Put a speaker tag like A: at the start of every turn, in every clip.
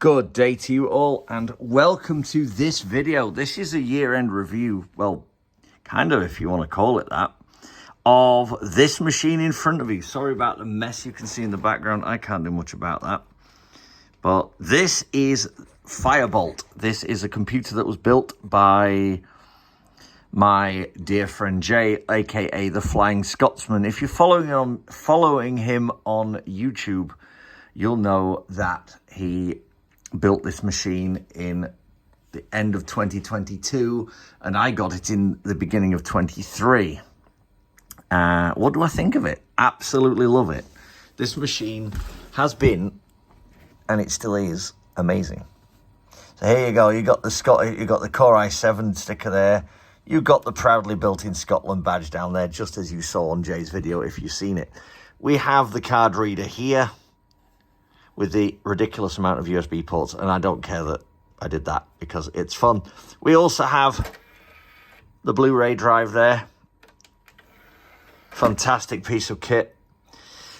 A: Good day to you all and welcome to this video. This is a year-end review, well, kind of if you want to call it that, of this machine in front of you. Sorry about the mess you can see in the background. I can't do much about that. But this is Firebolt. This is a computer that was built by my dear friend Jay, aka the Flying Scotsman. If you're following him on YouTube, you'll know that he built this machine in the end of 2022 and I got it in the beginning of 23. What do I think of it? Absolutely love it. This machine has been, and it still is, amazing. So here you go. You got the Core i7 sticker there. You got the proudly built in Scotland badge down there, just as you saw on Jay's video if you've seen it. We have the card reader here with the ridiculous amount of USB ports, and I don't care that I did that because it's fun. We also have the Blu-ray drive there. Fantastic piece of kit.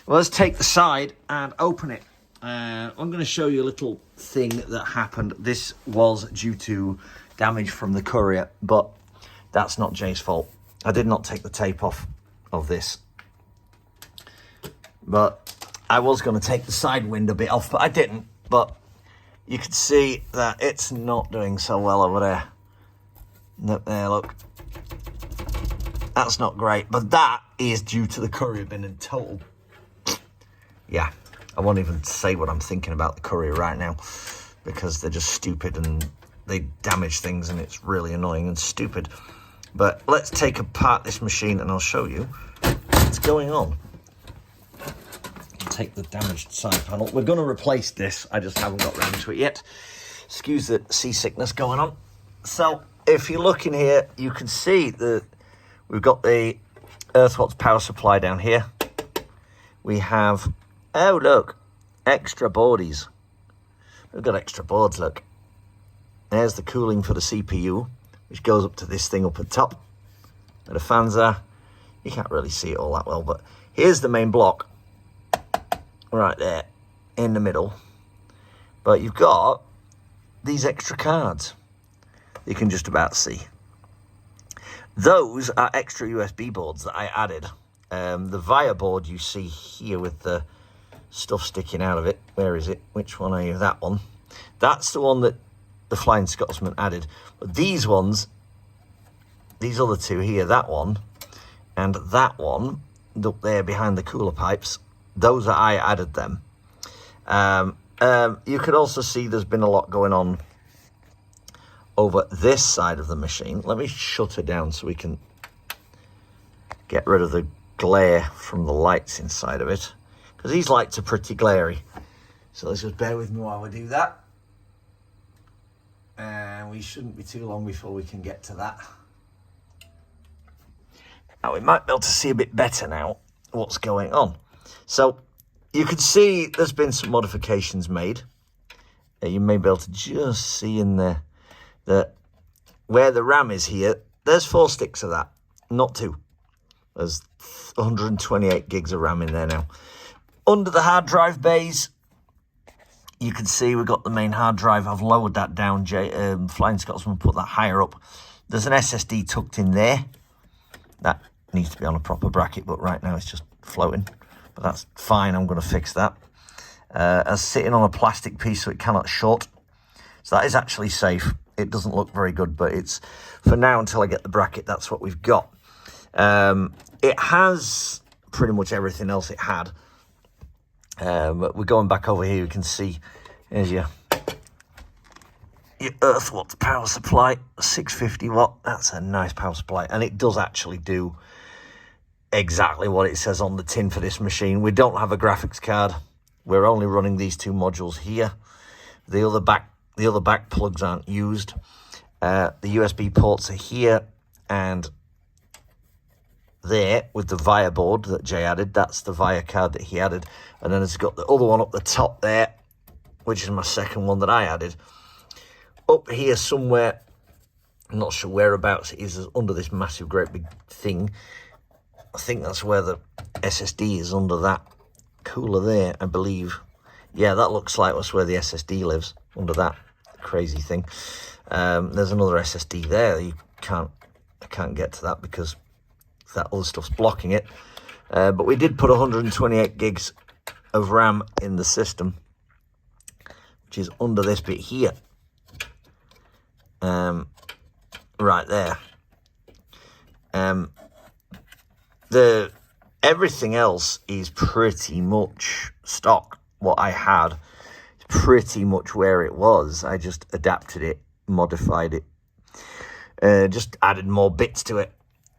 A: Well, let's take the side and open it. I'm going to show you a little thing that happened. This was due to damage from the courier, but that's not Jay's fault. I did not take the tape off of this, but I was going to take the side window bit off, but I didn't. But you can see that it's not doing so well over there. Look there, look. That's not great, but that is due to the courier bin in total. Yeah, I won't even say what I'm thinking about the courier right now because they're just stupid and they damage things and it's really annoying and stupid. But let's take apart this machine and I'll show you what's going on. Take the damaged side panel. We're going to replace this. I just haven't got around to it yet. Excuse the seasickness going on. So if you look in here, you can see that we've got the Earthwatch power supply down here. We have, oh look, extra boardies. We've got extra boards, look. There's the cooling for the CPU, which goes up to this thing up at top. Where the fans are. You can't really see it all that well, but here's the main block. Right there, in the middle. But you've got these extra cards you can just about see. Those are extra USB boards that I added. The VIA board you see here with the stuff sticking out of it. Where is it? Which one are you? That one. That's the one that the Flying Scotsman added. But these ones, these other two here, that one and that one, up there behind the cooler pipes, those are I added them. You could also see there's been a lot going on over this side of the machine. Let me shut her down so we can get rid of the glare from the lights inside of it, because these lights are pretty glary. So let's just bear with me while we do that. And we shouldn't be too long before we can get to that. Now we might be able to see a bit better now what's going on. So you can see there's been some modifications made. You may be able to just see in there that where the RAM is here, there's 4 sticks of that, not 2. There's 128 gigs of RAM in there now. Under the hard drive bays, you can see we've got the main hard drive. I've lowered that down. Flying Scotsman put that higher up. There's an SSD tucked in there. That needs to be on a proper bracket, but right now it's just floating. But that's fine, I'm going to fix that. As sitting on a plastic piece so it cannot short. So that is actually safe. It doesn't look very good, but it's, for now, until I get the bracket, that's what we've got. It has pretty much everything else it had. But we're going back over here, you can see, here's your Earthwatch power supply, 650 watt. That's a nice power supply, and it does actually do exactly what it says on the tin for this machine. We don't have a graphics card. We're only running these 2 modules here. The other back plugs aren't used. The USB ports are here and there with the VIA board that Jay added. That's the VIA card that he added. And then it's got the other one up the top there, which is my second one that I added. Up here somewhere, I'm not sure whereabouts it is, under this massive great big thing. I think that's where the SSD is, under that cooler there, I believe. Yeah, that looks like that's where the SSD lives, under that crazy thing. There's another SSD there. I can't get to that because that other stuff's blocking it. But we did put 128 gigs of RAM in the system, which is under this bit here. Right there. Everything else is pretty much stock. What I had is pretty much where it was. I just adapted it, modified it, just added more bits to it.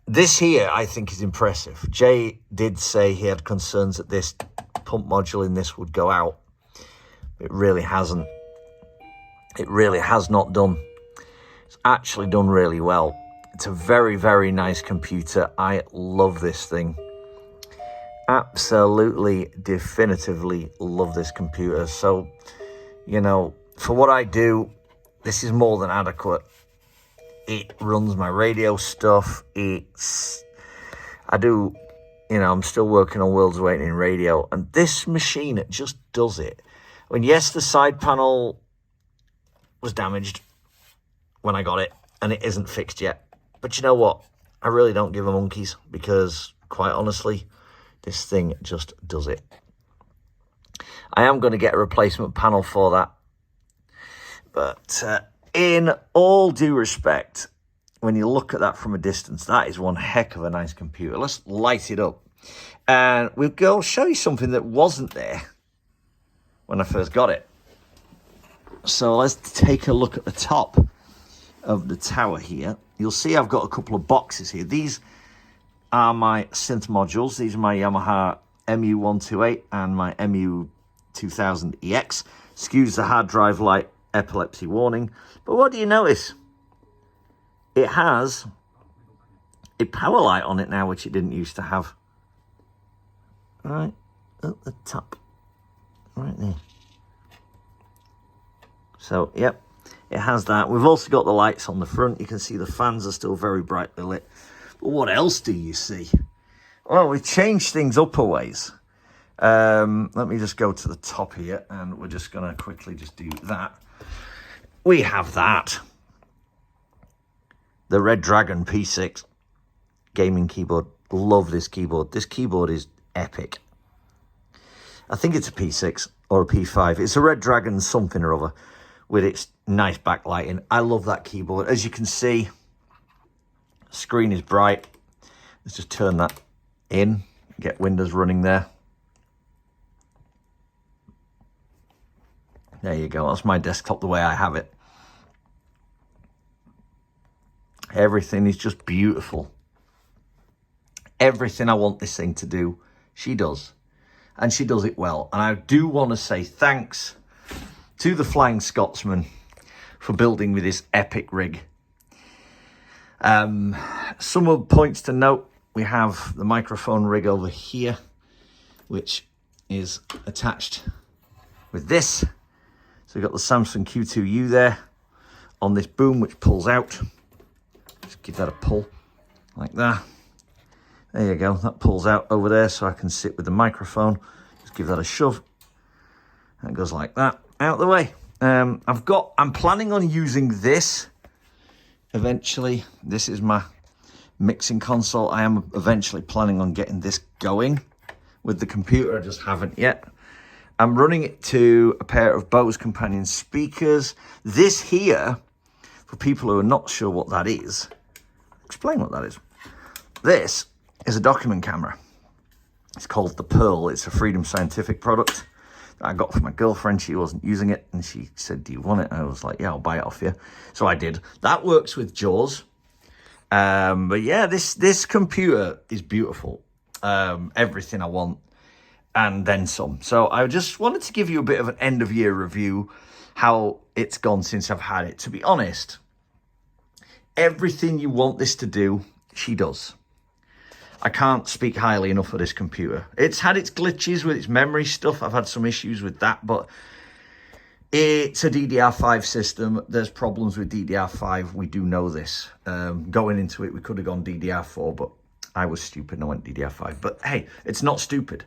A: This here, I think, is impressive. Jay did say he had concerns that this pump module in this would go out. It really hasn't. It really has not done. It's actually done really well. It's a very, very nice computer. I love this thing. Absolutely, definitively love this computer. So, you know, for what I do, this is more than adequate. It runs my radio stuff. I'm still working on World's Awakening radio, and this machine, it just does it. I mean, yes, the side panel was damaged when I got it, and it isn't fixed yet. But you know what? I really don't give a monkeys, because quite honestly, this thing just does it. I am going to get a replacement panel for that. But in all due respect, when you look at that from a distance, that is one heck of a nice computer. Let's light it up. And we'll go show you something that wasn't there when I first got it. So let's take a look at the top of the tower here. You'll see I've got a couple of boxes here. These are my synth modules. These are my Yamaha MU128 and my MU2000EX. Excuse the hard drive light epilepsy warning. But what do you notice? It has a power light on it now, which it didn't used to have. Right at the top. Right there. So, yep, it has that. We've also got the lights on the front. You can see the fans are still very brightly lit. But what else do you see? Well, we've changed things up a ways. Let me just go to the top here, and we're just going to quickly just do that. We have that. The Red Dragon P6 gaming keyboard. Love this keyboard. This keyboard is epic. I think it's a P6 or a P5. It's a Red Dragon something or other with its nice backlighting. I love that keyboard. As you can see, screen is bright. Let's just turn that in, get Windows running there. There you go. That's my desktop the way I have it. Everything is just beautiful. Everything I want this thing to do, she does. And she does it well. And I do want to say thanks to the Flying Scotsman for building me this epic rig. Some of the points to note, we have the microphone rig over here, which is attached with this. So we've got the Samsung Q2U there on this boom, which pulls out. Just give that a pull like that. There you go, that pulls out over there so I can sit with the microphone. Just give that a shove. And it goes like that, out of the way. I'm planning on using this eventually. This is my mixing console. I am eventually planning on getting this going with the computer. I just haven't yet. I'm running it to a pair of Bose Companion speakers. This here, for people who are not sure what that is, explain what that is. This is a document camera. It's called the Pearl. It's a Freedom Scientific product that I got for my girlfriend. She wasn't using it, and she said, do you want it? And I was like, yeah, I'll buy it off you. So I did. That works with JAWS. But yeah, this computer is beautiful. Everything I want, and then some. So I just wanted to give you a bit of an end of year review, how it's gone since I've had it. To be honest, everything you want this to do, she does. I can't speak highly enough of this computer. It's had its glitches with its memory stuff. I've had some issues with that, but it's a DDR5 system. There's problems with DDR5. We do know this. Going into it, we could have gone DDR4, but I was stupid and I went DDR5. But hey, it's not stupid.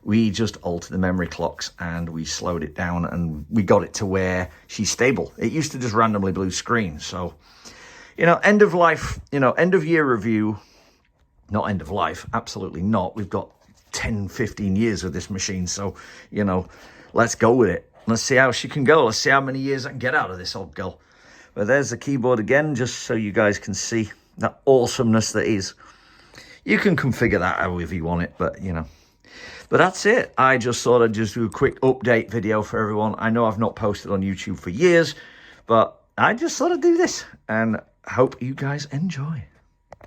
A: We just altered the memory clocks and we slowed it down and we got it to where she's stable. It used to just randomly blue screen. So, you know, end of life, you know, end of year review, not end of life, absolutely not. We've got 10, 15 years of this machine. So, you know, let's go with it. Let's see how she can go. Let's see how many years I can get out of this old girl. But there's the keyboard again, just so you guys can see that awesomeness that is. You can configure that however you want it, but, you know. But that's it. I just thought I'd just do a quick update video for everyone. I know I've not posted on YouTube for years, but I just thought I'd do this. And hope you guys enjoy.